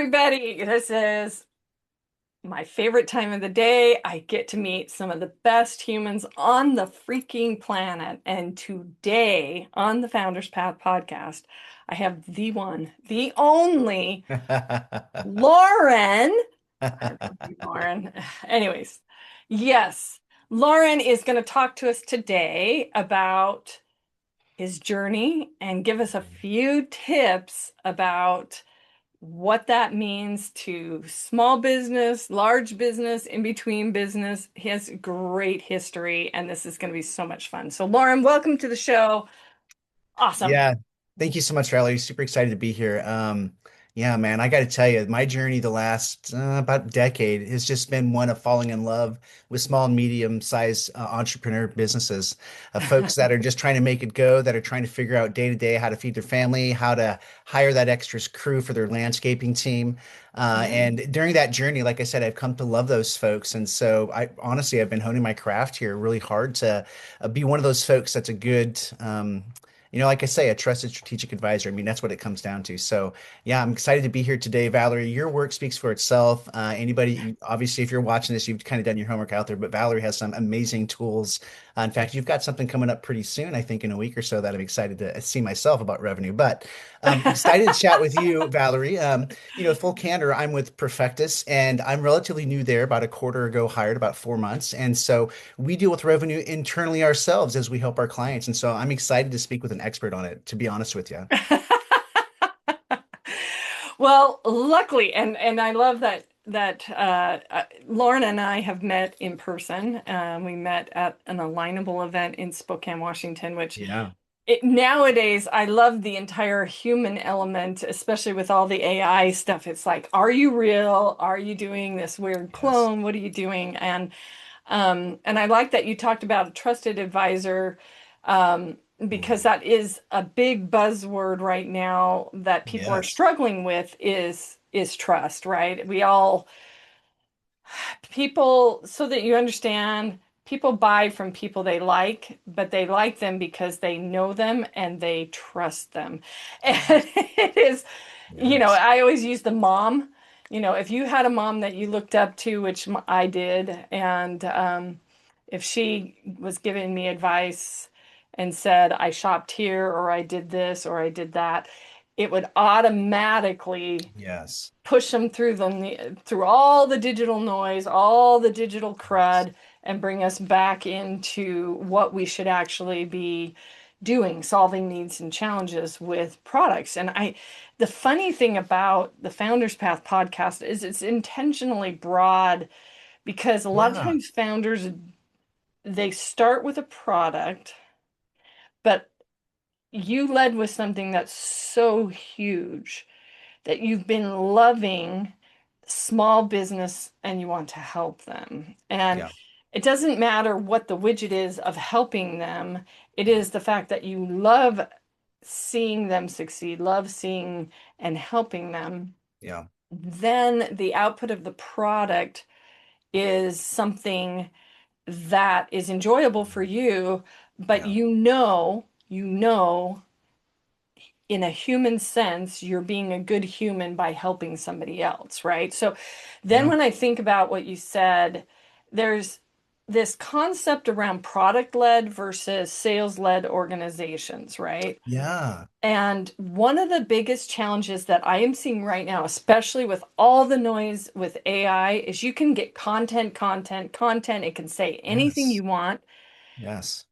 everybody. This is my favorite time of the day. I get to meet some of the best humans on the freaking planet. And today on the Founders Path podcast, I have the one, the only Loren. I love you, Loren. Anyways, yes, Loren is going to talk to us today about his journey and give us a few tips about what that means to small business, large business, in between business. He has great history, and this is going to be so much fun. So, Loren, welcome to the show. Awesome. Yeah, thank you so much, Valerie. Super excited to be here. Yeah, man, I got to tell you, my journey the last about decade has just been one of falling in love with small and medium-sized entrepreneur businesses, folks that are just trying to make it go, that are trying to figure out day to day how to feed their family, how to hire that extra crew for their landscaping team. And during that journey, like I said, I've come to love those folks. And so I honestly, I've been honing my craft here really hard to be one of those folks that's a good, like I say, a trusted strategic advisor. I mean, that's what it comes down to. So, yeah, I'm excited to be here today, Valerie. Your work speaks for itself. Obviously, if you're watching this, you've kind of done your homework out there, but Valerie has some amazing tools. In fact, you've got something coming up pretty soon, I think in a week or so, that I'm excited to see myself about revenue. But excited to chat with you, Valerie. Full candor, I'm with Profectus, and I'm relatively new there, about a quarter ago hired, about 4 months. And so we deal with revenue internally ourselves as we help our clients. And so I'm excited to speak with an expert on it, to be honest with you. Well, luckily, and I love Lauren and I have met in person. We met at an alignable event in Spokane, Washington, which Yeah. nowadays I love the entire human element, especially with all the AI stuff. It's like, are you real? Are you doing this weird Yes. clone? What are you doing? And I like that you talked about a trusted advisor, because Mm. that is a big buzzword right now that people are Yes. struggling with is trust, right? We all people, so that you understand, people buy from people they like, but they like them because they know them and they trust them. And it is, Yes. I always use the mom. If you had a mom that you looked up to, which I did, and if she was giving me advice and said, I shopped here, or I did this, or I did that, it would automatically Yes. push them through all the digital noise, all the digital Yes. crud, and bring us back into what we should actually be doing, solving needs and challenges with products. The funny thing about the Founders Path podcast is it's intentionally broad, because a lot of Yeah. times founders, they start with a product, but you led with something that's so huge that you've been loving small business and you want to help them. And Yeah. it doesn't matter what the widget is of helping them, it Yeah. is the fact that you love seeing them succeed, love seeing and helping them. Yeah. Then the output of the product is something that is enjoyable for you, but Yeah. in a human sense, you're being a good human by helping somebody else, right? So then Yeah. when I think about what you said, there's this concept around product-led versus sales-led organizations, right? Yeah. And one of the biggest challenges that I am seeing right now, especially with all the noise with AI, is you can get content, content, content. It can say anything Yes. you want. Yes.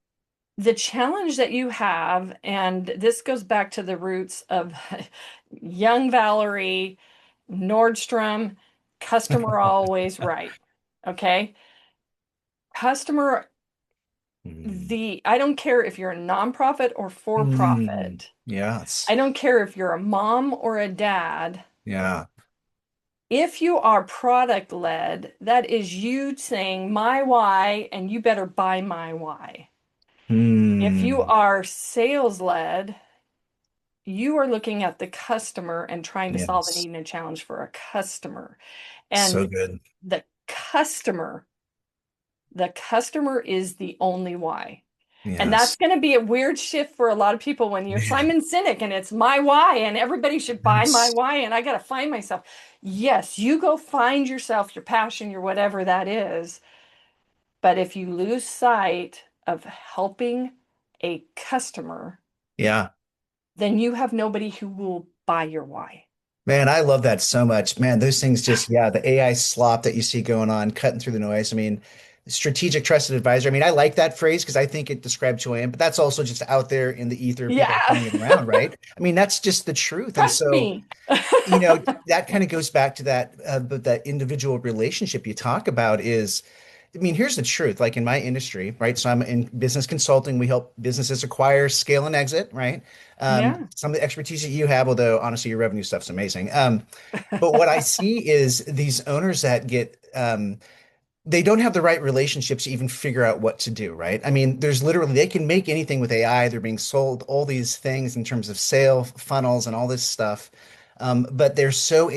The challenge that you have, and this goes back to the roots of young Valerie, Nordstrom, customer always right. Okay. Customer, Mm. I don't care if you're a nonprofit or for Mm. profit. Yes. I don't care if you're a mom or a dad. Yeah. If you are product led, that is you saying my why, and you better buy my why. If you Mm. are sales led, you are looking at the customer and trying to solve a Yes. need and a challenge for a customer. So And good. the customer, the customer is the only why. And that's Yes. going to be a weird shift for a lot of people when you're Man. Simon Sinek and it's my why and everybody should buy my Yes. why and I got to find myself. Yes, you go find yourself, your passion, your whatever that is. But if you lose sight of helping a customer, Yeah. then you have nobody who will buy your why. Man, I love that so much. Man, those things just, yeah, the AI slop that you see going on, cutting through the noise. I mean, strategic trusted advisor. I mean, I like that phrase because I think it describes who I am, but that's also just out there in the ether, people are Yeah, throwing it around, right? I mean, that's just the truth. And trust so, me. that kind of goes back to that, but that individual relationship you talk about is, I mean, here's the truth. Like in my industry, right? So I'm in business consulting. We help businesses acquire, scale, and exit, right? Yeah. Some of the expertise that you have, although honestly, your revenue stuff's amazing. But what I see is these owners that get they don't have the right relationships to even figure out what to do, right? I mean, there's literally they can make anything with AI. They're being sold all these things in terms of sale funnels and all this stuff. But they're so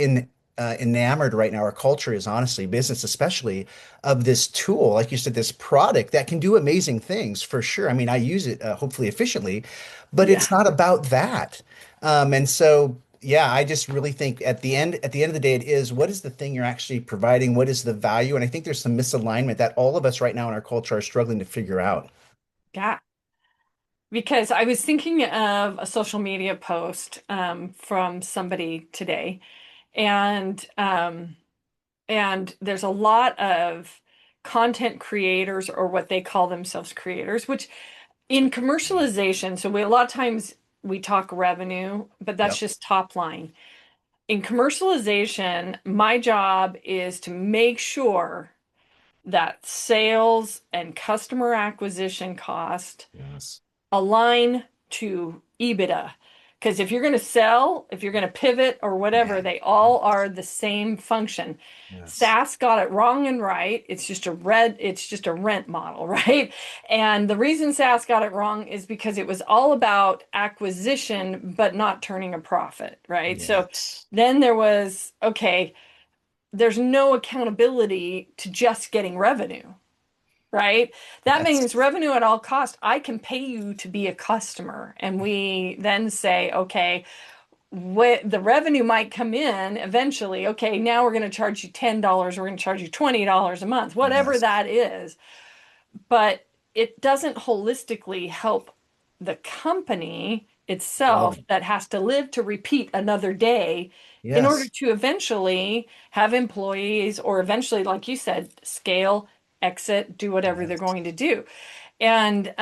enamored right now, our culture is honestly, business especially, of this tool, like you said, this product that can do amazing things for sure. I mean, I use it hopefully efficiently, but Yeah. it's not about that. And so yeah, I just really think at the end of the day, it is what is the thing you're actually providing? What is the value? And I think there's some misalignment that all of us right now in our culture are struggling to figure out. Yeah. Because I was thinking of a social media post from somebody today, and there's a lot of content creators or what they call themselves creators, which in commercialization, so a lot of times we talk revenue, but that's Yep. just top line. In commercialization, my job is to make sure that sales and customer acquisition cost Yes. align to EBITDA. Because if you're going to sell, if you're going to pivot or whatever, Man. they all are the same function. Yes. SaaS got it wrong and right. It's just a rent model, right? And the reason SaaS got it wrong is because it was all about acquisition, but not turning a profit, right? So Yes. then there was, okay, there's no accountability to just getting revenue, right? That Yes. means revenue at all cost. I can pay you to be a customer. And we then say, okay, the revenue might come in eventually. Okay, now we're going to charge you $10, we're going to charge you $20 a month, whatever Yes. that is. But it doesn't holistically help the company itself No. that has to live to repeat another day in order Yes. to eventually have employees or eventually, like you said, scale, exit, do whatever they're Yes. going to do. And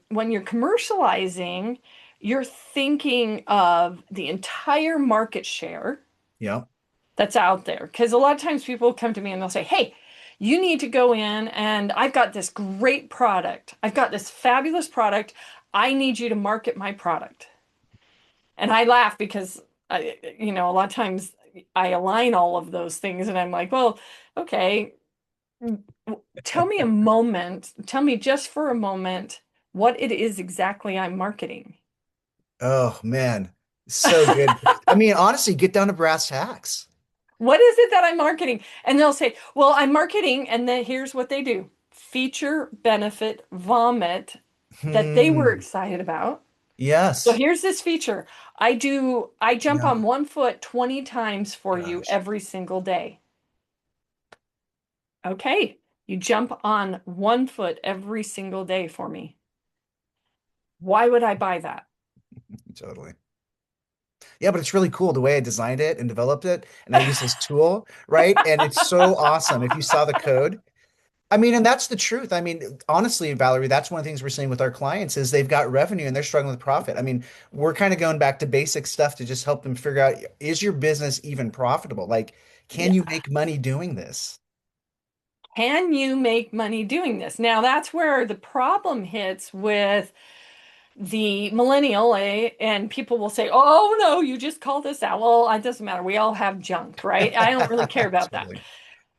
when you're commercializing, you're thinking of the entire market share Yep. that's out there. Because a lot of times people come to me and they'll say, hey, you need to go in and I've got this great product. I've got this fabulous product. I need you to market my product. And I laugh because a lot of times I align all of those things and I'm like, well, okay, tell me a moment, tell me just for a moment what it is exactly I'm marketing. Oh man. So good. I mean, honestly, get down to brass tacks. What is it that I'm marketing? And they'll say, well, I'm marketing, and then here's what they do: feature, benefit, vomit that they were Hmm. excited about. So Yes. here's this feature. I jump Yeah. on one foot 20 times for you Gosh. every single day. Okay. You jump on one foot every single day for me. Why would I buy that? Totally. Yeah, but it's really cool the way I designed it and developed it. And I use this tool, right? And it's so awesome. If you saw the code, I mean, and that's the truth. I mean, honestly, Valerie, that's one of the things we're seeing with our clients is they've got revenue and they're struggling with profit. I mean, we're kind of going back to basic stuff to just help them figure out, is your business even profitable? Like, can you Yeah. make money doing this? Can you make money doing this? Now, that's where the problem hits with the millennial, and people will say, oh, no, you just call this out. Well, it doesn't matter. We all have junk, right? I don't really care about that. Totally.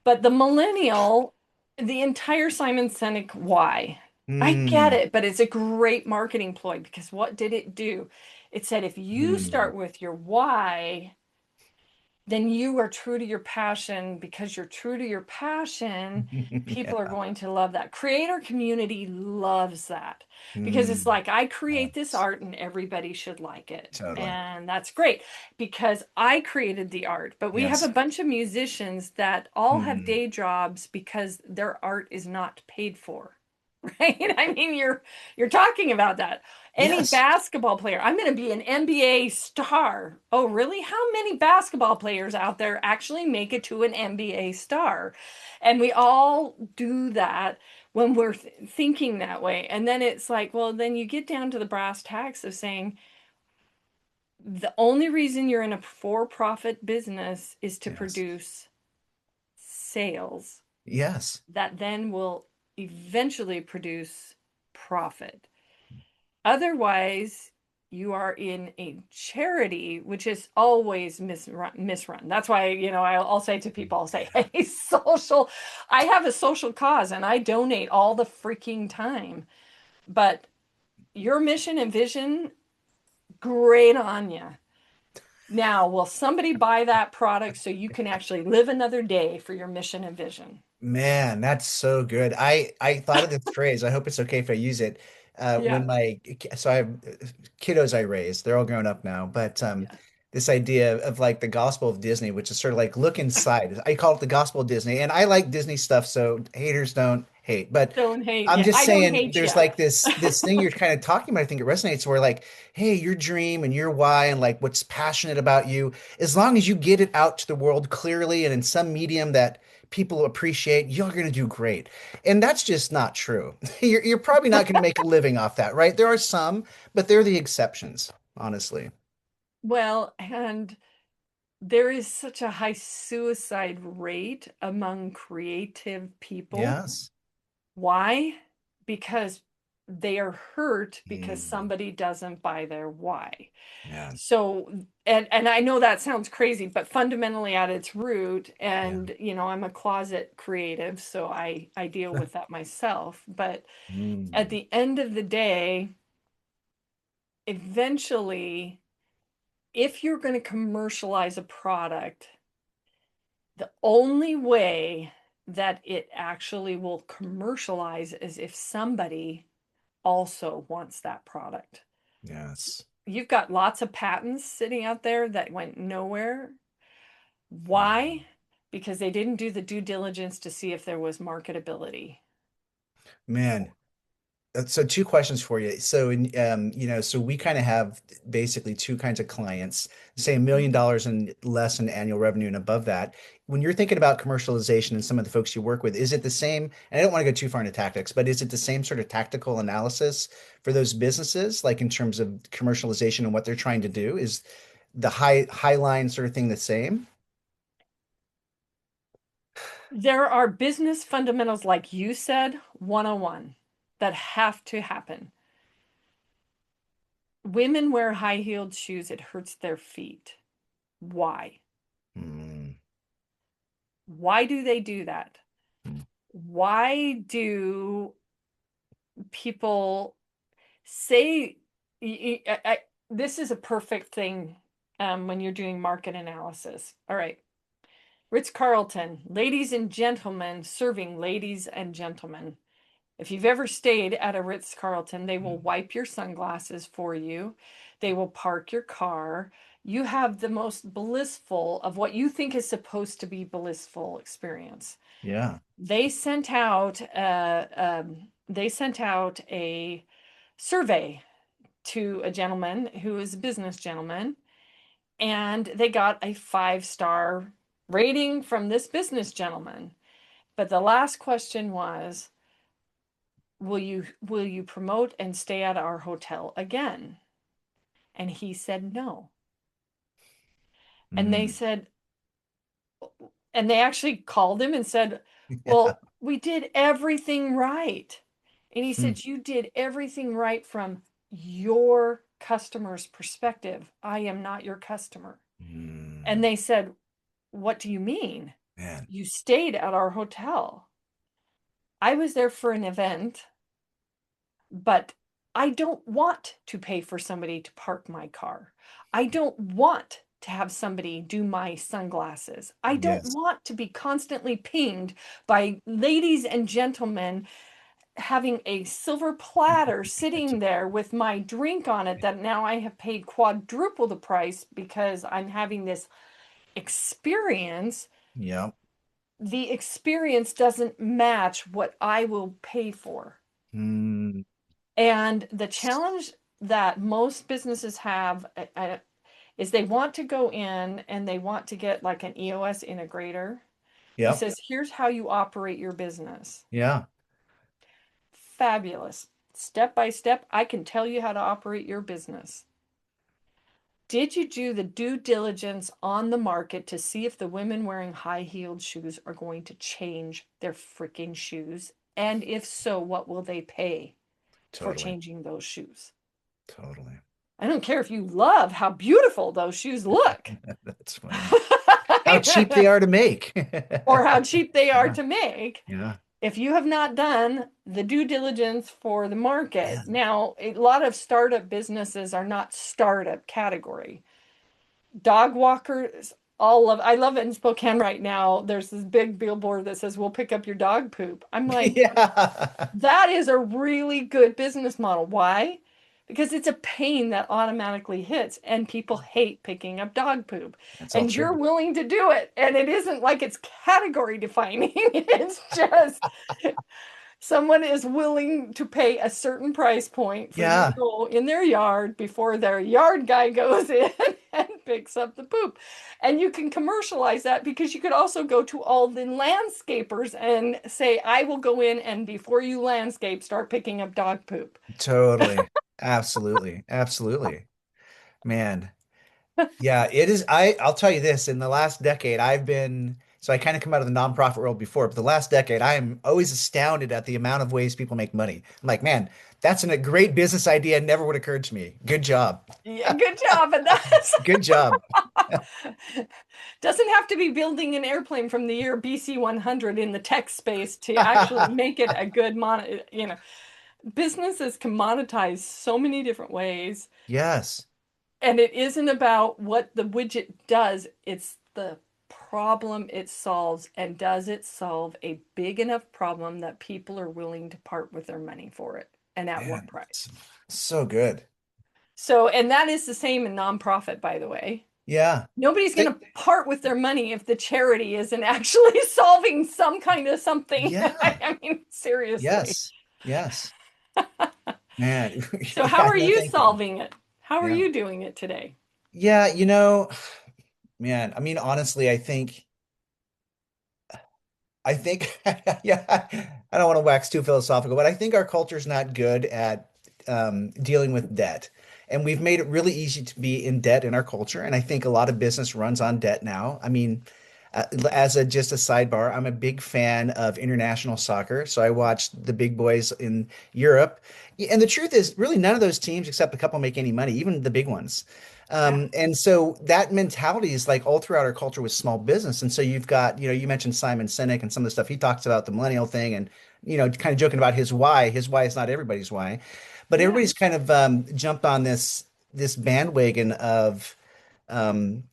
But the millennial, the entire Simon Sinek why? I get Hmm. it, but it's a great marketing ploy because what did it do? It said if you Hmm. start with your why, then you are true to your passion. Because you're true to your passion, people are Yeah. going to love that. Creator community loves that because it's Mm, like, I create this yes, art and everybody should like it. totally. And that's great because I created the art. But we have a Yes. bunch of musicians that all have Mm, day jobs because their art is not paid for. Right? I mean, you're talking about that. Any yes. basketball player, I'm going to be an NBA star. Oh, really? How many basketball players out there actually make it to an NBA star? And we all do that when we're thinking that way. And then it's like, well, then you get down to the brass tacks of saying the only reason you're in a for-profit business is to Yes. produce sales Yes. that then will eventually produce profit. Otherwise, you are in a charity, which is always misrun. That's why, I'll say to people, I'll say, hey, I have a social cause and I donate all the freaking time. But your mission and vision, great on you. Now, will somebody buy that product so you can actually live another day for your mission and vision? Man, that's so good. I thought of this phrase. I hope it's okay if I use it. Yeah. So I have kiddos I raised. They're all grown up now, but Yeah. this idea of like the gospel of Disney, which is sort of like look inside. I call it the gospel of Disney, and I like Disney stuff, so haters don't hate. But Don't hate. I'm Yeah. just I don't saying, hate there's you. like this thing you're kind of talking about. I think it resonates. Where like, hey, your dream and your why and like what's passionate about you, as long as you get it out to the world clearly and in some medium that people appreciate, you're going to do great. And that's just not true. You're probably not going to make a living off that, right? There are some, but they're the exceptions, honestly. Well, and there is such a high suicide rate among creative people. Yes. Why? Because they are hurt because Mm, somebody doesn't buy their why. yeah. So, and I know that sounds crazy, but fundamentally at its root, Yeah. and I'm a closet creative, so I deal with that myself. But at Mm, the end of the day, eventually, if you're going to commercialize a product, the only way that it actually will commercialize is if somebody also wants that product. yes. You've got lots of patents sitting out there that went nowhere. Mm. Why? Because they didn't do the due diligence to see if there was marketability. Man, so two questions for you. So so we kind of have basically two kinds of clients, say Mhm. $1 million and less in annual revenue and above that. When you're thinking about commercialization and some of the folks you work with, is it the same? And I don't want to go too far into tactics, but is it the same sort of tactical analysis for those businesses, like in terms of commercialization and what they're trying to do? Is the high line sort of thing the same? There are business fundamentals, like you said, 101, that have to happen. Women wear high-heeled shoes, it hurts their feet. Why? Mm, Why do they do that? mm, Why do people say this is a perfect thing when you're doing market analysis? All right. Ritz-Carlton, ladies and gentlemen, serving ladies and gentlemen. If you've ever stayed at a Ritz-Carlton, they will wipe your sunglasses for you. They will park your car. You have the most blissful of what you think is supposed to be blissful experience. yeah. They sent out a survey to a gentleman who is a business gentleman, and they got a 5-star rating from this business gentleman. But the last question was, will you promote and stay at our hotel again? And he said no. And they Mm, said, and they actually called him and said, yeah. well, we did everything right. And he Mm, said, you did everything right from your customer's perspective. I am not your customer. And mm, they said, what do you mean? man. You stayed at our hotel. I was there for an event, but I don't want to pay for somebody to park my car. I don't want to have somebody do my sunglasses. I don't Yes. want to be constantly pinged by ladies and gentlemen having a silver platter sitting there with my drink on it that now I have paid quadruple the price because I'm having this experience. Yep. The experience doesn't match what I will pay for. Mm, And the challenge that most businesses have is they want to go in and they want to get like an EOS integrator who yep. says, here's how you operate your business. Yeah. Fabulous. Step by step, I can tell you how to operate your business. Did you do the due diligence on the market to see if the women wearing high-heeled shoes are going to change their freaking shoes? And if so, what will they pay for Totally. changing those shoes? Totally. I don't care if you love how beautiful those shoes look That's funny. How cheap they are to make. or how cheap they are Yeah. to make. Yeah. If you have not done the due diligence for the market, Man. now a lot of startup businesses are not startup category. Dog walkers, I love it in Spokane right now. There's this big billboard that says, we'll pick up your dog poop. I'm like, Yeah. that is a really good business model. Why? Because it's a pain that automatically hits, and people hate picking up dog poop. That's all And you're true. willing to do it. And it isn't like it's category defining, it's just someone is willing to pay a certain price point for you to Yeah. go in their yard before their yard guy goes in and picks up the poop. And you can commercialize that because you could also go to all the landscapers and say, I will go in and before you landscape, start picking up dog poop. Totally. Absolutely. Absolutely. Man. Yeah, it is. I'll tell you this, in the last decade, I kind of come out of the nonprofit world before, but the last decade, I am always astounded at the amount of ways people make money. I'm like, man, that's a great business idea. Never would occur to me. Good job. Yeah, good job. And that's Good job. doesn't have to be building an airplane from the year BC 100 in the tech space to actually make it a good businesses can monetize so many different ways. Yes. And it isn't about what the widget does, it's the problem it solves. And does it solve a big enough problem that people are willing to part with their money for it? And at what Man, price? so good. So, and that is the same in nonprofit, by the way. Yeah. Nobody's going They, to part with their money if the charity isn't actually solving some kind of something. yeah. I mean, seriously. Yes. Yes. Man. So, how Yeah, are no, you thank you. solving it? How are Yeah. you doing it today? Yeah, man, I mean, honestly, I think, yeah, I don't want to wax too philosophical, but I think our culture is not good at dealing with debt. And we've made it really easy to be in debt in our culture. And I think a lot of business runs on debt now. I mean, as just a sidebar, I'm a big fan of international soccer. So I watched the big boys in Europe. And the truth is, really, none of those teams, except a couple, make any money, even the big ones. Yeah. And so that mentality is like all throughout our culture with small business. And so you've got, you mentioned Simon Sinek and some of the stuff he talks about the millennial thing and, kind of joking about his why. His why is not everybody's why, but Yeah. everybody's kind of jumped on this bandwagon of um,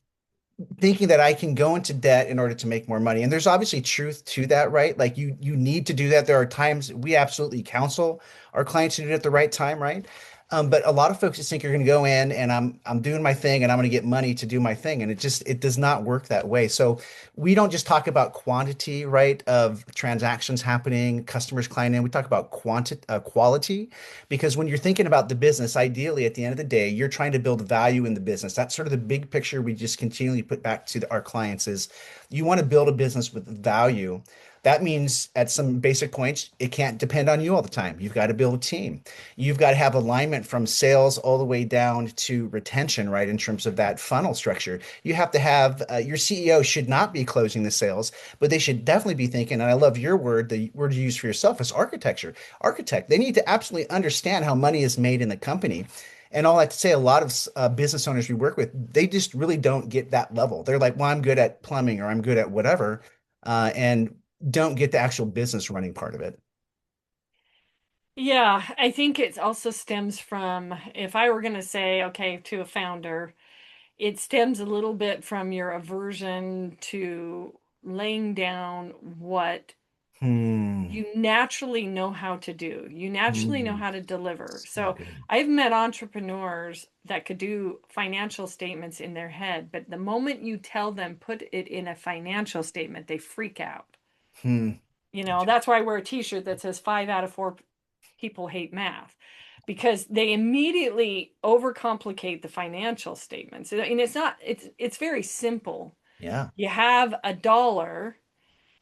thinking that I can go into debt in order to make more money. And there's obviously truth to that, right? Like you need to do that. There are times we absolutely counsel our clients to do it at the right time, right? But a lot of folks just think you're going to go in and I'm doing my thing and I'm going to get money to do my thing, and it does not work that way. So we don't just talk about quantity, right, of transactions happening, customers, client in. We talk about quality, because when you're thinking about the business, ideally at the end of the day, you're trying to build value in the business. That's sort of the big picture we just continually put back to our clients is you want to build a business with value. That means at some basic points, it can't depend on you all the time. You've got to build a team. You've got to have alignment from sales all the way down to retention, right? In terms of that funnel structure, you have to have your CEO should not be closing the sales, but they should definitely be thinking. And I love your word, the word you use for yourself is architecture. Architect. They need to absolutely understand how money is made in the company. And all that to say, a lot of business owners we work with, they just really don't get that level. They're like, well, I'm good at plumbing or I'm good at whatever, and don't get the actual business running part of it. Yeah, I think it also stems from if I were going to say, okay, to a founder, it stems a little bit from your aversion to laying down what Hmm. you naturally know how to do. You naturally know Hmm. how to deliver. So So good. I've met entrepreneurs that could do financial statements in their head, but the moment you tell them put it in a financial statement, they freak out. Hmm. That's why I wear a t-shirt that says 5 out of 4 people hate math because they immediately overcomplicate the financial statements. And it's very simple. Yeah. You have a dollar.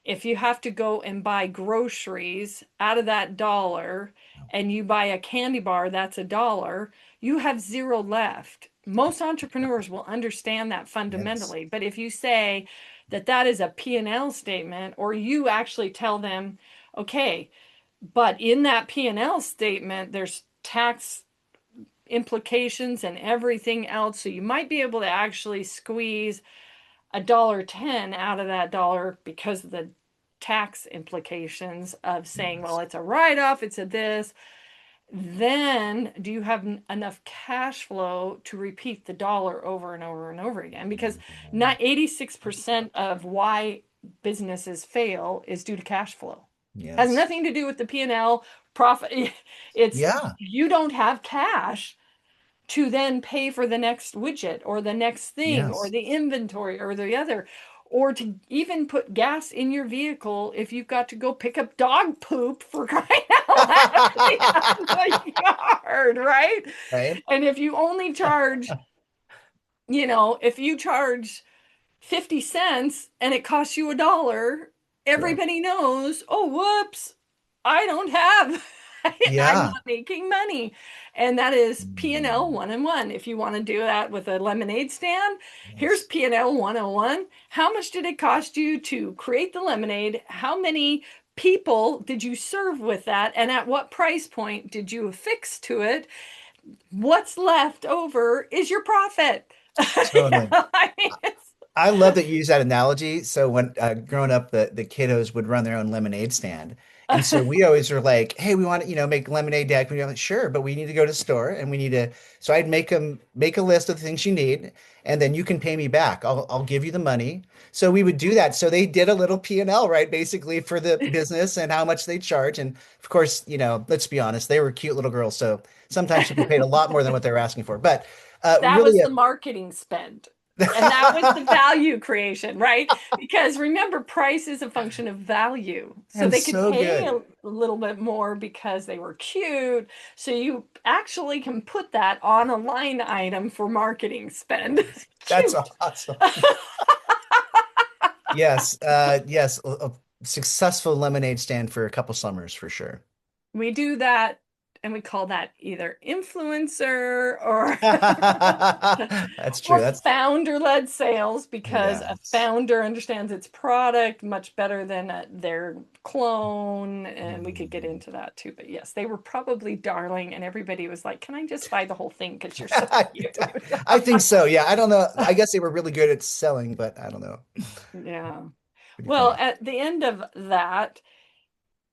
If you have to go and buy groceries out of that dollar and you buy a candy bar that's a dollar, you have zero left. Most entrepreneurs will understand that Yes. fundamentally. But if you say that that is a P&L statement, or you actually tell them, okay, but in that P&L statement, there's tax implications and everything else. So you might be able to actually squeeze $1.10 out of that dollar because of the tax implications of saying, well, Yes. it's a write-off, it's a this. Then do you have enough cash flow to repeat the dollar over and over and over again? Because not 86% of why businesses fail is due to cash flow. Has Yes. nothing to do with the P&L profit. It's Yeah. you don't have cash to then pay for the next widget or the next thing or Yes. the inventory or the other, or to even put gas in your vehicle if you've got to go pick up dog poop for crying out loud at the end of the yard, right? Right? And if you only charge, if you charge 50 cents and it costs you $1, Correct. everybody knows, oh, whoops, I don't have, I'm Yeah. not making money. And that is P&L Mm. 101. If you want to do that with a lemonade stand, here's Yes. P&L 101. How much did it cost you to create the lemonade? How many people did you serve with that? And at what price point did you affix to it? What's left over is your profit. Totally. I mean, I love that you use that analogy. So when growing up, the kiddos would run their own lemonade stand, and so we always were like, "Hey, we want to, make lemonade, Dad." Can we? Like, sure, but we need to go to the store, and we need to. So I'd make them make a list of the things you need, and then you can pay me back. I'll give you the money. So we would do that. So they did a little P&L, right, basically for the business and how much they charge. And of course, let's be honest, they were cute little girls, so sometimes people paid a lot more than what they were asking for. But that really, was the marketing spend. And that was the value creation, right? Because remember, price is a function of value. So and they could so pay good. a little bit more because they were cute. So you actually can put that on a line item for marketing spend. That's Cute. awesome. Yes, yes, a successful lemonade stand for a couple summers for sure. We do that and we call that either influencer or That's true. or That's founder-led sales because a yes. founder understands its product much better than their clone, and we could get Mhm. into that too. But yes, they were probably darling, and everybody was like, "Can I just buy the whole thing because you're so cute?" I think so. Yeah, I don't know. I guess they were really good at selling, but I don't know. Yeah. Pretty Well, funny. at the end of that,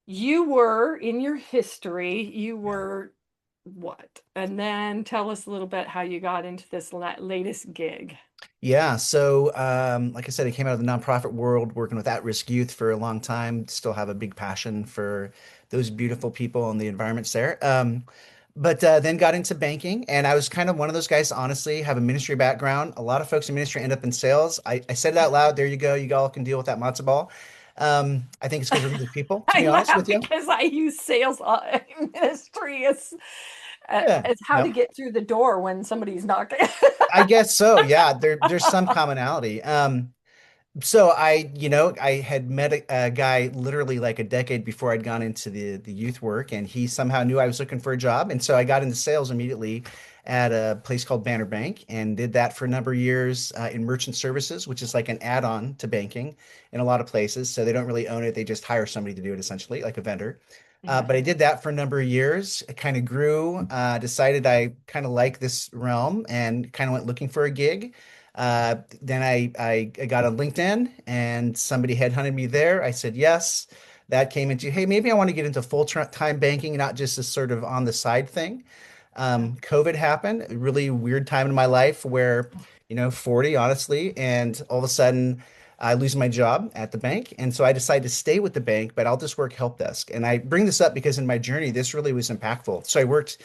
you were in your history, you Yeah. were what? And then tell us a little bit how you got into this latest gig. Yeah. So, like I said, I came out of the nonprofit world working with at-risk youth for a long time. Still have a big passion for those beautiful people and the environments there. But then got into banking, and I was kind of one of those guys, honestly, have a ministry background. A lot of folks in ministry end up in sales. I said it out loud. There you go. You all can deal with that matzo ball. I think it's because we're good people, to I be honest laugh with you. because I use sales ministry Yeah. as how to No. get through the door when somebody's knocking. I guess so. Yeah. There's some commonality. So I had met a guy literally like a decade before I'd gone into the youth work, and he somehow knew I was looking for a job, and so I got into sales immediately at a place called Banner Bank, and did that for a number of years in merchant services, which is like an add-on to banking in a lot of places. So they don't really own it; they just hire somebody to do it, essentially, like a vendor. Yeah. But I did that for a number of years. It kind of grew. Decided I kind of like this realm, and kind of went looking for a gig. Then I got on LinkedIn, and somebody headhunted me there. I said yes. That came into, hey, maybe I want to get into full time banking, not just this sort of on the side thing. COVID happened, a really weird time in my life where, 40, honestly, and all of a sudden I lose my job at the bank. And so I decided to stay with the bank, but I'll just work help desk. And I bring this up because in my journey, this really was impactful. So I worked,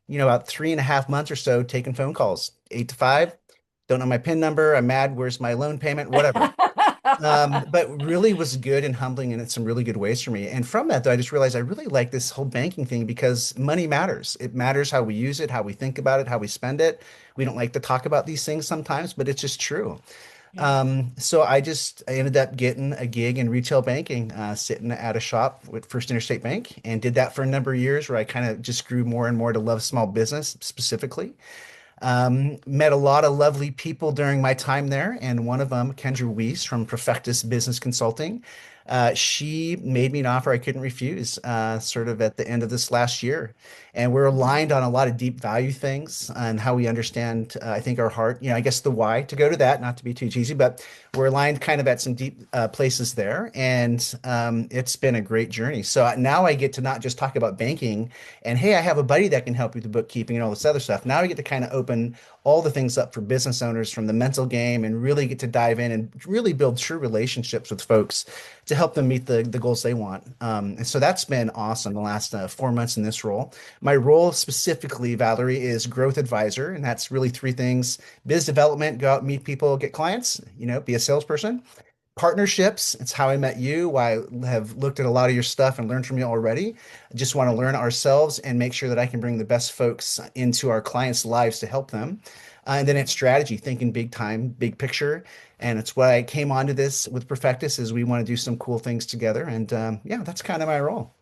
about 3.5 months or so taking phone calls, 8 to 5. Don't know my PIN number. I'm mad. Where's my loan payment? Whatever. But really was good and humbling and in some really good ways for me. And from that, though, I just realized I really like this whole banking thing because money matters. It matters how we use it, how we think about it, how we spend it. We don't like to talk about these things sometimes, but it's just true. Yeah. So I ended up getting a gig in retail banking, sitting at a shop with First Interstate Bank, and did that for a number of years, where I kind of just grew more and more to love small business specifically. Met a lot of lovely people during my time there, and one of them, Kendra Weiss from Profectus Business Consulting, she made me an offer I couldn't refuse, sort of at the end of this last year. And we're aligned on a lot of deep value things and how we understand, I think, our heart, I guess the why to go to that, not to be too cheesy, but we're aligned kind of at some deep places there. And it's been a great journey. So now I get to not just talk about banking and hey, I have a buddy that can help you with the bookkeeping and all this other stuff. Now we get to kind of open all the things up for business owners from the mental game and really get to dive in and really build true relationships with folks to help them meet the goals they want. And so that's been awesome the last 4 months in this role. My role specifically, Valerie, is growth advisor, and that's really three things: biz development, go out, meet people, get clients, be a salesperson. Partnerships, it's how I met you. I have looked at a lot of your stuff and learned from you already. I just want to learn ourselves and make sure that I can bring the best folks into our clients' lives to help them. And then it's strategy, thinking big time, big picture. And it's why I came onto this with Perfectus is we want to do some cool things together. And yeah, that's kind of my role.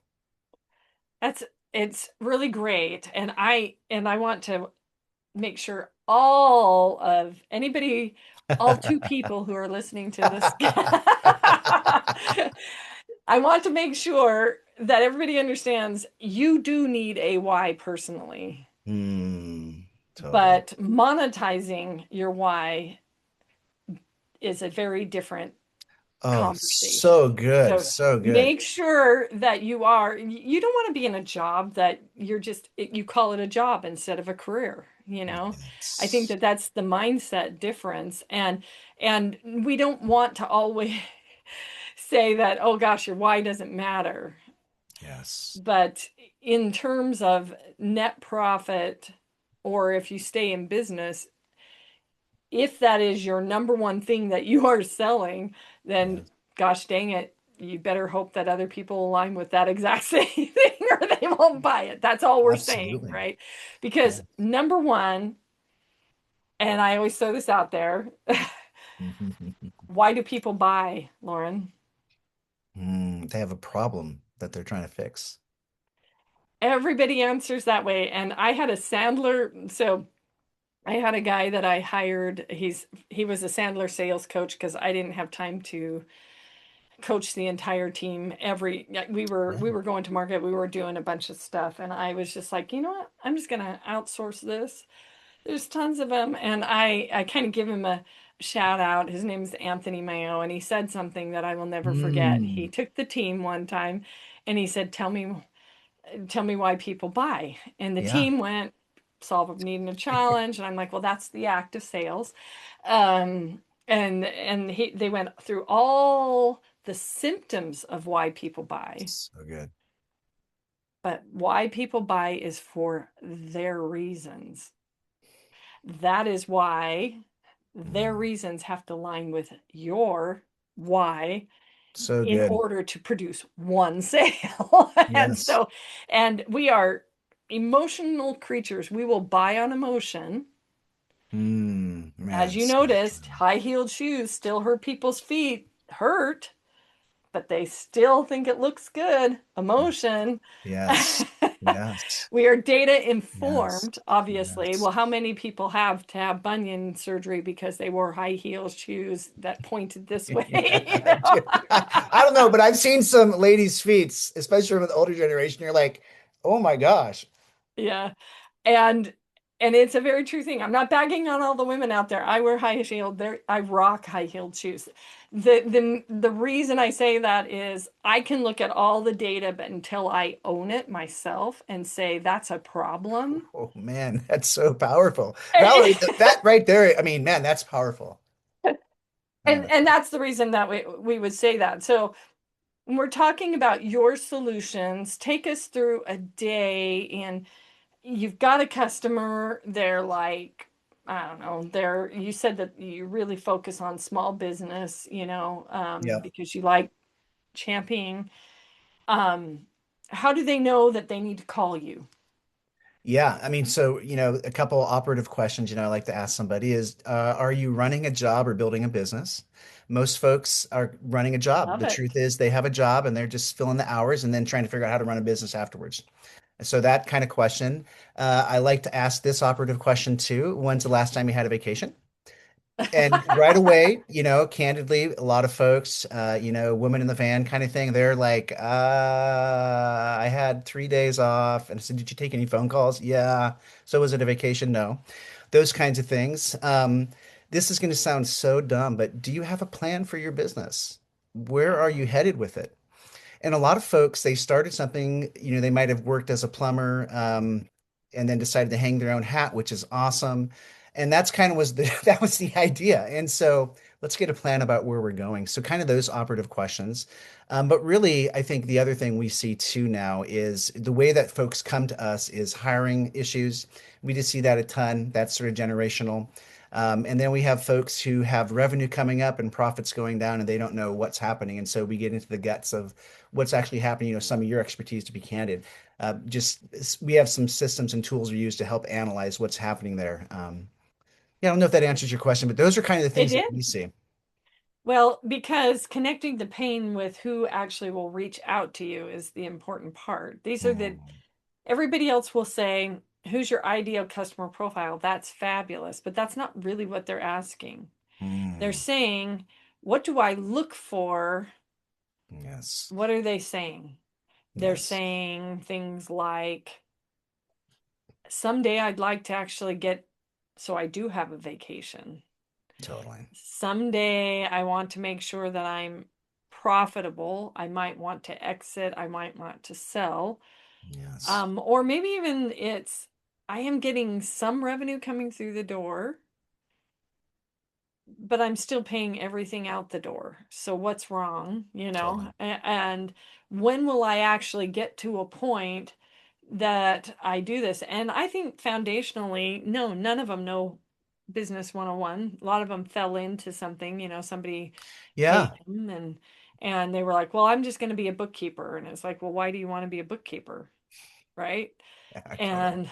That's it's really great. And I want to make sure all of anybody, all two people who are listening to this, I want to make sure that everybody understands you do need a why personally, Totally. but monetizing your why is a very different Oh, so conversation. good. So So good. make sure that you don't want to be in a job that you call it a job instead of a career, you know? I think Yes. that that's the mindset difference. And we don't want to always say that, oh gosh, your why doesn't matter. Yes. But in terms of net profit, or if you stay in business, if that is your number one thing that you are selling, then Yes. gosh dang it, you better hope that other people align with that exact same thing or they won't buy it. That's all we're saying, Absolutely. right? Yeah. Because number one, and I always throw this out there, why do people buy, Loren? They have a problem that they're trying to fix. Everybody answers that way. And I had a Sandler, so I had a guy that I hired. He was a Sandler sales coach because I didn't have time to coach the entire team. We were going to market, we were doing a bunch of stuff, and I was just like, you know what, I'm just gonna outsource this. There's tons of them. And I kind of give him a shout out. His name's Anthony Mayo, and he said something that I will never forget. He Mm, took the team one time and he said, tell me why people buy. And the yeah. team went, solve a need and a challenge. And I'm like, well, that's the act of sales. And they went through all the symptoms of why people buy, So good. but why people buy is for their reasons. That is why their Mm, reasons have to align with your why so in good. order to produce one sale. And Yes. so, and we are emotional creatures. We will buy on emotion. As Man, you so noticed, true. high-heeled shoes still hurt people's feet, hurt, but they still think it looks good. Emotion. Yes. Yes. We are data Yes. informed, obviously. Yes. Well, how many people have to have bunion surgery because they wore high heel shoes that pointed this way? You Yeah, know? dude. I don't know, but I've seen some ladies' feet, especially from the older generation. You're like, oh my gosh. Yeah. And And it's a very true thing. I'm not bagging on all the women out there. I wear high heel. There, I rock high heeled shoes. The reason I say that is I can look at all the data, but until I own it myself and say that's a problem. Oh man, that's so powerful. Valerie, that right there, I mean, man, that's powerful. Oh, And that's the reason that we would say that. So when we're talking about your solutions, take us through a day and you've got a customer, they're like, I don't know, they're, you said that you really focus on small business, yeah. because you like championing. Um, how do they know that they need to call you? Yeah, I mean, so, a couple operative questions, I like to ask somebody is, are you running a job or building a business? Most folks are running a job. Love The it. truth is they have a job and they're just filling the hours and then trying to figure out how to run a business afterwards. So that kind of question. I like to ask this operative question too. When's the last time you had a vacation? And right away, candidly, a lot of folks, women in the van kind of thing, they're like, I had 3 days off. And I said, did you take any phone calls? Yeah. So was it a vacation? No. Those kinds of things. This is going to sound so dumb, but do you have a plan for your business? Where are you headed with it? And a lot of folks, they started something, they might have worked as a plumber, and then decided to hang their own hat, which is awesome. And that's kind of was the that was the idea. And so let's get a plan about where we're going. So kind of those operative questions. But really, I think the other thing we see too now is the way that folks come to us is hiring issues. We just see that a ton. That's sort of generational. And then we have folks who have revenue coming up and profits going down, and they don't know what's happening. And so we get into the guts of what's actually happening. Some of your expertise, to be candid. Just we have some systems and tools we use to help analyze what's happening there. Yeah, I don't know if that answers your question, but those are kind of the It things that did. we see. Well, because connecting the pain with who actually will reach out to you is the important part. These are the, Mm, everybody else will say, who's your ideal customer profile? That's fabulous, but that's not really what they're asking. They're mm, saying, what do I look for? yes, What are they saying? They're yes, saying things like, someday I'd like to actually get, so I do have a vacation. totally. Someday I want to make sure that I'm profitable. I might want to exit. I might want to sell. Yes, Or maybe even it's, I am getting some revenue coming through the door, but I'm still paying everything out the door. So what's wrong, totally. And when will I actually get to a point that I do this? And I think foundationally, no, none of them know business 101. A lot of them fell into something, somebody paid Yeah, them and they were like, "Well, I'm just going to be a bookkeeper." And it's like, "Well, why do you want to be a bookkeeper?" Right? yeah, totally. And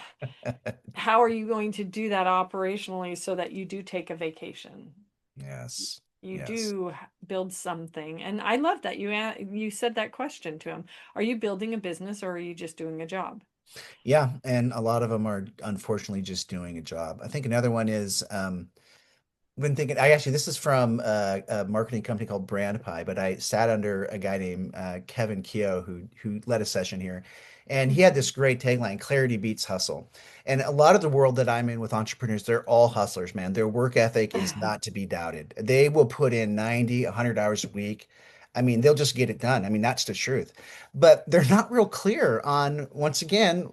how are you going to do that operationally so that you do take a vacation? Yes, You yes. do build something. And I love that you said that question to him. Are you building a business or are you just doing a job? Yeah, and a lot of them are unfortunately just doing a job. I think another one is been thinking. I actually this is from a marketing company called Brand Pie, but I sat under a guy named Kevin Keogh who led a session here, and he had Mhm. this great tagline: "Clarity beats hustle." And a lot of the world that I'm in with entrepreneurs, they're all hustlers, man. Their work ethic is not to be doubted. They will put in 90, 100 hours a week. I mean, they'll just get it done. I mean, that's the truth. But they're not real clear on, once again,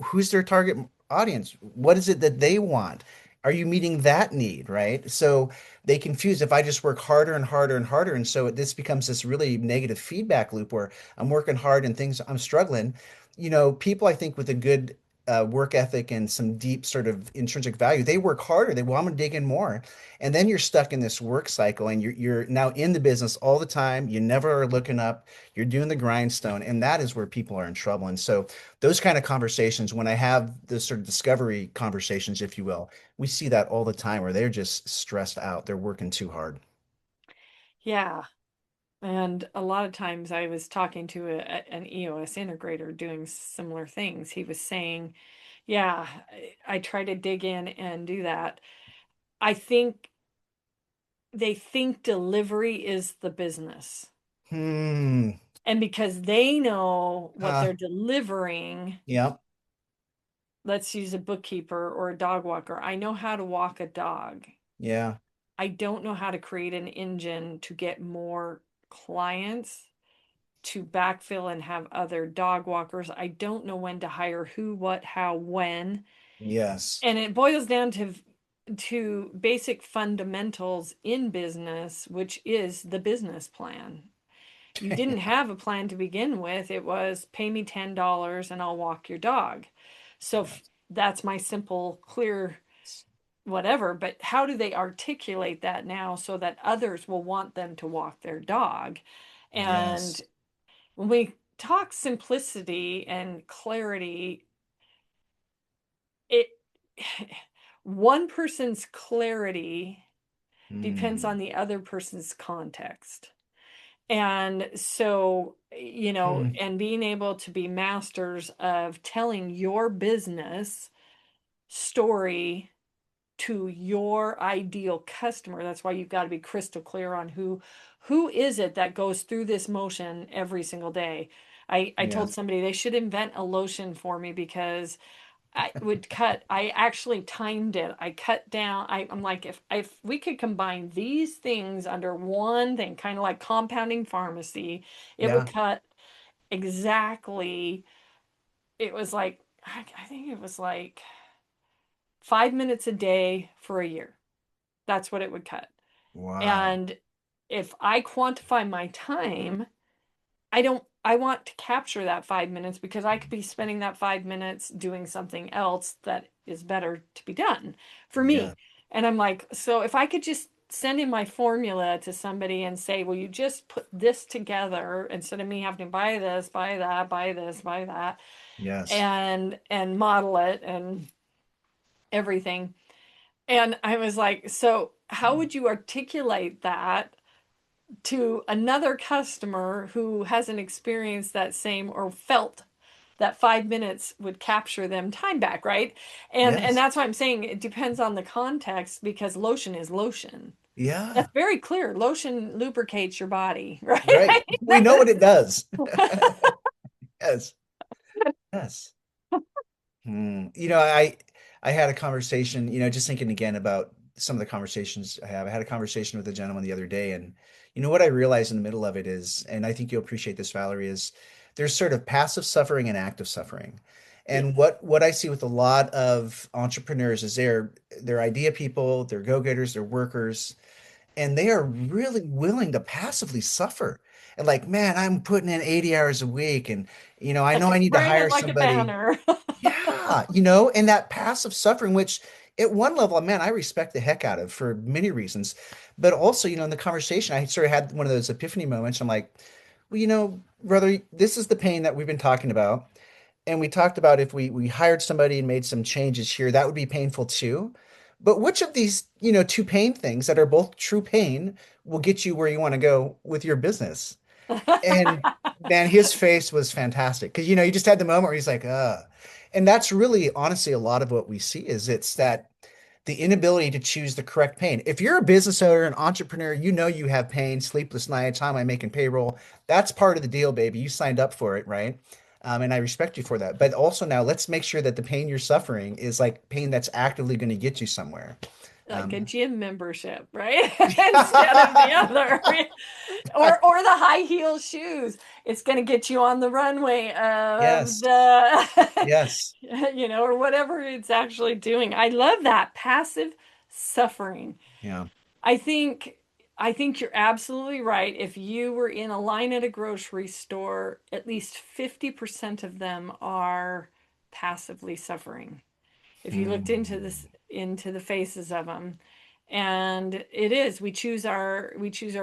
who's their target audience? What is it that they want? Are you meeting that need, right? So they confuse if I just work harder and harder and harder. And so this becomes this really negative feedback loop where I'm working hard and things I'm struggling. People I think with a good work ethic and some deep sort of intrinsic value, they work harder. Well, I'm gonna dig in more. And then you're stuck in this work cycle and you're now in the business all the time. You never are looking up, you're doing the grindstone, and that is where people are in trouble. And so those kind of conversations, when I have those sort of discovery conversations, if you will, we see that all the time where they're just stressed out. They're working too hard. Yeah. And a lot of times I was talking to an EOS integrator doing similar things. He was saying, yeah, I try to dig in and do that. I think they think delivery is the business. Hmm. And because they know what Huh. they're delivering, Yep. let's use a bookkeeper or a dog walker. I know how to walk a dog. Yeah. I don't know how to create an engine to get more clients to backfill and have other dog walkers. I don't know when to hire who, what, how, when. Yes. And it boils down to basic fundamentals in business, which is the business plan. You didn't have a plan to begin with. It was pay me $10 and I'll walk your dog. So Yes. that's my simple, clear whatever. But how do they articulate that now so that others will want them to walk their dog? And Yes. when we talk simplicity and clarity, it one person's clarity depends Mm. on the other person's context. And so, Mm. and being able to be masters of telling your business story to your ideal customer. That's why you've got to be crystal clear on who is it that goes through this motion every single day. I told Yes. somebody they should invent a lotion for me because I actually timed it. I cut down, I'm like, if we could combine these things under one thing, kind of like compounding pharmacy, it would Yeah. cut exactly, it was like, I think it was like 5 minutes a day for a year. That's what it would cut. Wow. And if I quantify my time, I want to capture that 5 minutes because I could be spending that 5 minutes doing something else that is better to be done for Yeah. me. And I'm like, so if I could just send in my formula to somebody and say, will you just put this together instead of me having to buy this, buy that, buy this, buy that, Yes. and model it and everything. And I was like, so how would you articulate that to another customer who hasn't experienced that same or felt that 5 minutes would capture them time back, right? And Yes. that's why I'm saying it depends on the context because lotion is lotion. Yeah. That's very clear. Lotion lubricates your body, right? Right. We know what it does. Yes. Yes. I had a conversation, just thinking again about some of the conversations I have. I had a conversation with a gentleman the other day, and what I realized in the middle of it is, and I think you'll appreciate this, Valerie, is there's sort of passive suffering and active suffering. Yes. And what I see with a lot of entrepreneurs is they're idea people, they're go-getters, they're workers, and they are really willing to passively suffer. And like, man, I'm putting in 80 hours a week, and I know Like I need to wearing it hire like a somebody. banner. Yeah, and that passive suffering, which at one level, man, I respect the heck out of for many reasons. But also, in the conversation, I sort of had one of those epiphany moments. I'm like, well, brother, this is the pain that we've been talking about. And we talked about if we hired somebody and made some changes here, that would be painful too. But which of these, two pain things that are both true pain will get you where you want to go with your business? And man, his face was fantastic because you just had the moment where he's like, and that's really honestly a lot of what we see is it's that the inability to choose the correct pain. If you're a business owner, an entrepreneur, you have pain, sleepless nights, how am I making payroll? That's part of the deal, baby. You signed up for it, right? And I respect you for that. But also now let's make sure that the pain you're suffering is like pain that's actively going to get you somewhere. Like a Um, gym membership, right? Instead of the other. Or the high heel shoes. It's going to get you on the runway of yes, the yes, or whatever it's actually doing. I love that passive suffering. yeah, I think I think you're absolutely right. If you were in a line at a grocery store, at least 50% of them are passively suffering. If you looked mm, into the faces of them. And it is, we choose our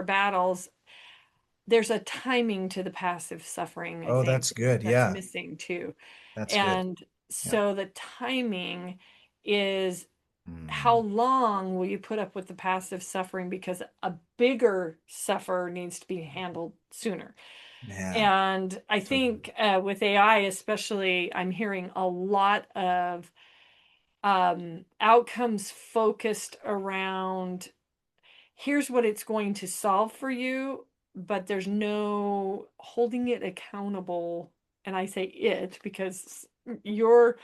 battles. There's a timing to the passive suffering, I oh, think, that's good. that's Yeah, missing too. that's good. And Yeah. so the timing is how Mm, long will you put up with the passive suffering because a bigger suffer needs to be handled sooner. man, And I so good. think with AI, especially, I'm hearing a lot of outcomes focused around here's what it's going to solve for you, but there's no holding it accountable. And I say it because you're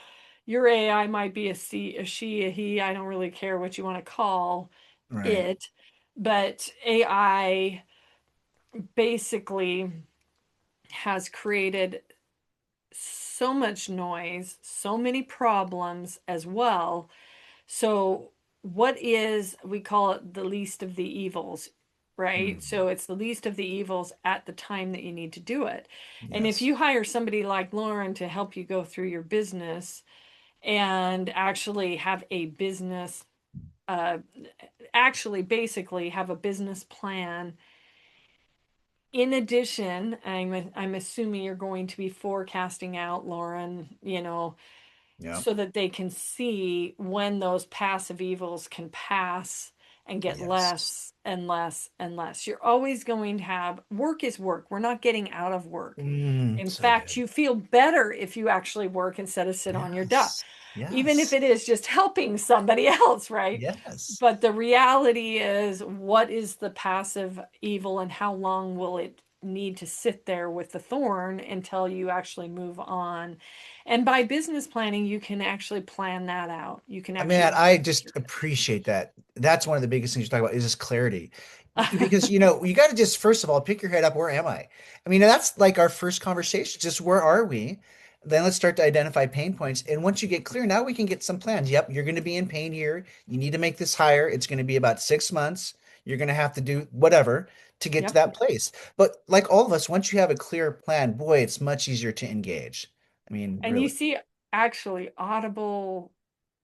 Your AI might be a she, a he. I don't really care what you want to call Right. it, but AI basically has created so much noise, so many problems as well. So, what is, we call it the least of the evils, right? Mm. So, it's the least of the evils at the time that you need to do it. And if Yes. you hire somebody like Loren to help you go through your business and actually have a business, uh, actually basically have a business plan. In addition, I'm assuming you're going to be forecasting out, Loren, Yeah. so that they can see when those passive evils can pass and get Yes. less and less and less. You're always going to have work is work. We're not getting out of work. In So fact, good. you feel better if you actually work instead of sit on your duff, Yes. even if Yes. it is just helping somebody else, right? Yes. But the reality is, what is the passive evil and how long will it need to sit there with the thorn until you actually move on? And by business planning, you can actually plan that out. You can Man, actually I just appreciate that. That's one of the biggest things you talk about is this clarity. Because you got to just first of all pick your head up. Where am I? I mean, that's like our first conversation. Just where are we? Then let's start to identify pain points. And once you get clear, now we can get some plans. Yep, you're going to be in pain here. You need to make this higher. It's going to be about 6 months. You're going to have to do whatever to get to Yep. that place. But like all of us, once you have a clear plan, boy, it's much easier to engage. I mean, And you really. see actually audible,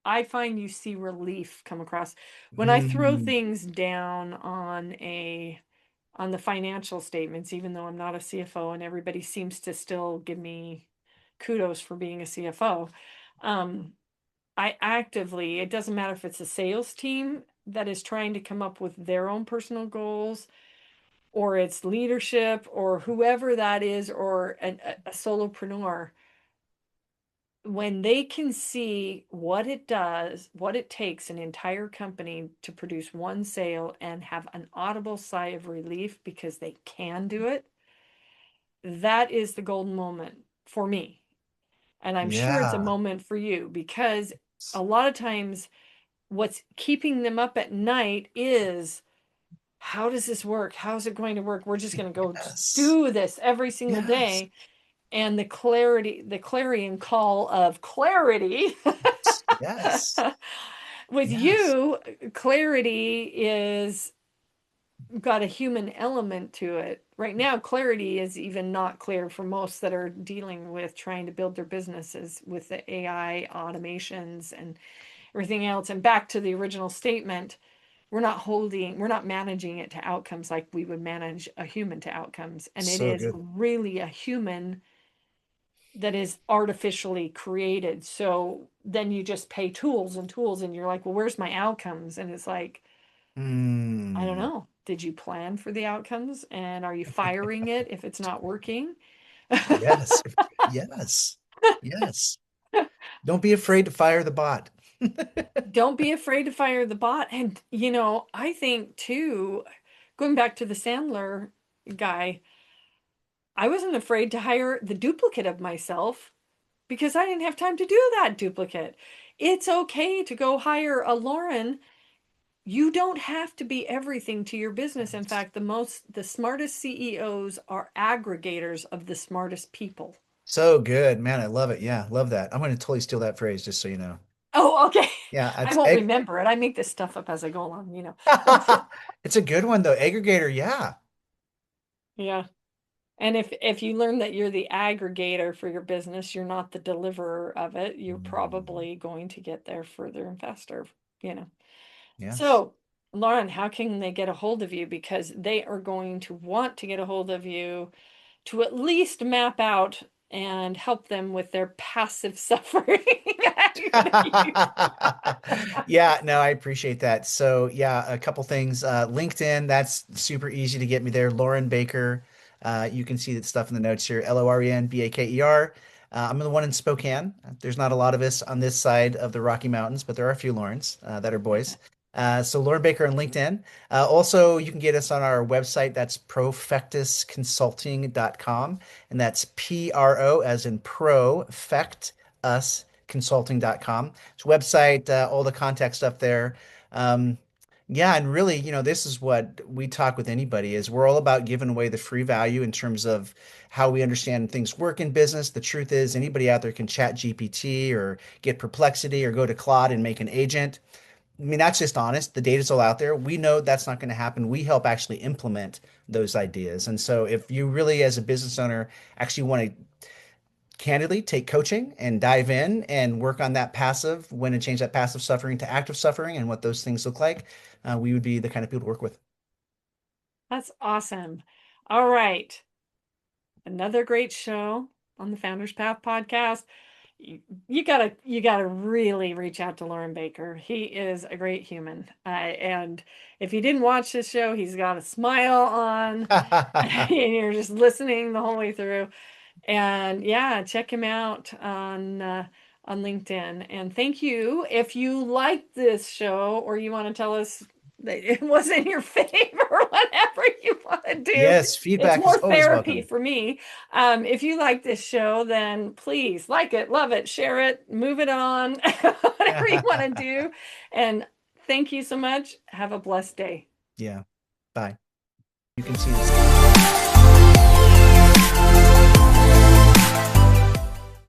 I find you see relief come across when I throw Mm, things down on the financial statements, even though I'm not a CFO and everybody seems to still give me kudos for being a CFO. Um, I actively, it doesn't matter if it's a sales team that is trying to come up with their own personal goals, or it's leadership, or whoever that is, or a solopreneur. When they can see what it does, what it takes an entire company to produce one sale and have an audible sigh of relief because they can do it, that is the golden moment for me. And I'm sure it's a yeah. moment for you because a lot of times what's keeping them up at night is, how does this work? How's it going to work? We're just going to go Yes. do this every single Yes. day. And the clarity, the clarion call of clarity Yes. with Yes. you, clarity is got a human element to it. Right now, clarity is even not clear for most that are dealing with trying to build their businesses with the AI automations and everything else. And back to the original statement, we're not managing it to outcomes like we would manage a human to outcomes. And it So is good. really a human that is artificially created. So then you just pay tools and tools, and you're like, well, where's my outcomes? And it's like, I don't Mm. know. Did you plan for the outcomes? And are you firing it if it's not working? Yes. Yes. Yes. Don't be afraid to fire the bot. Don't be afraid to fire the bot. And, I think too, going back to the Sandler guy, I wasn't afraid to hire the duplicate of myself because I didn't have time to do that duplicate. It's okay to go hire a Loren. You don't have to be everything to your business. In fact, the smartest CEOs are aggregators of the smartest people. So good, man. I love it. Yeah, love that. I'm going to totally steal that phrase, just so you know. Oh, okay. Yeah, I it's won't egg. remember it. I make this stuff up as I go along. It's a good one though. Aggregator. Yeah. Yeah. And if you learn that you're the aggregator for your business, you're not the deliverer of it, you're Mm, probably going to get there further and faster, you know. yes. So, Lauren, how can they get a hold of you? Because they are going to want to get a hold of you to at least map out and help them with their passive suffering. Yeah, no, I appreciate that. So, yeah, a couple things. LinkedIn, that's super easy to get me there. Loren Baker. You can see that stuff in the notes here. Lorenbaker. I'm the one in Spokane. There's not a lot of us on this side of the Rocky Mountains, but there are a few Lorens that are boys. So Loren Baker on LinkedIn. Also, you can get us on our website. That's profectusconsulting.com. And that's PRO as in pro, fect us consulting.com. It's a website, all the contact stuff there. Um, yeah, and really, this is what we talk with anybody is we're all about giving away the free value in terms of how we understand things work in business. The truth is anybody out there can chat GPT or get Perplexity or go to Claude and make an agent. I mean, that's just honest. The data's all out there. We know that's not going to happen. We help actually implement those ideas. And so if you really, as a business owner, actually want to candidly take coaching and dive in and work on that passive, when and change that passive suffering to active suffering and what those things look like, we would be the kind of people to work with. That's awesome. All right. Another great show on the Founders Path podcast. You gotta really reach out to Loren Baker. He is a great human. And if you didn't watch this show, he's got a smile on and you're just listening the whole way through. And yeah, check him out on LinkedIn. And thank you. If you liked this show or you want to tell us that it wasn't your favorite, whatever you want to do, Yes, it's feedback is more always therapy welcome. for me. If you like this show, then please like it, love it, share it, move it on, whatever you want to do. And thank you so much. Have a blessed day. Yeah, bye. You can see this.